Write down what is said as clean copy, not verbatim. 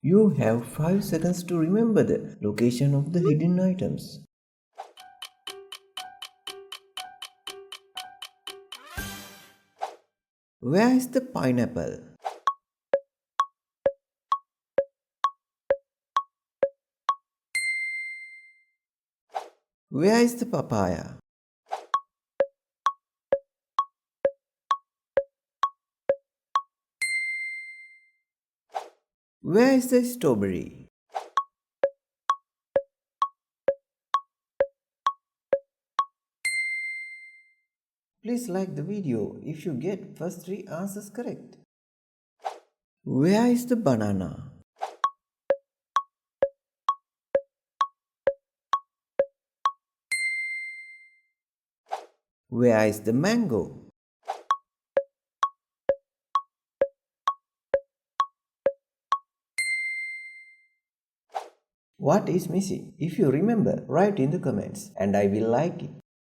You have 5 seconds to remember the location of the hidden items. Where is the pineapple? Where is the papaya? Where is the strawberry? Please like the video if you get first 3 answers correct. Where is the banana? Where is the mango? What is missing? If you remember, write in the comments and I will like it.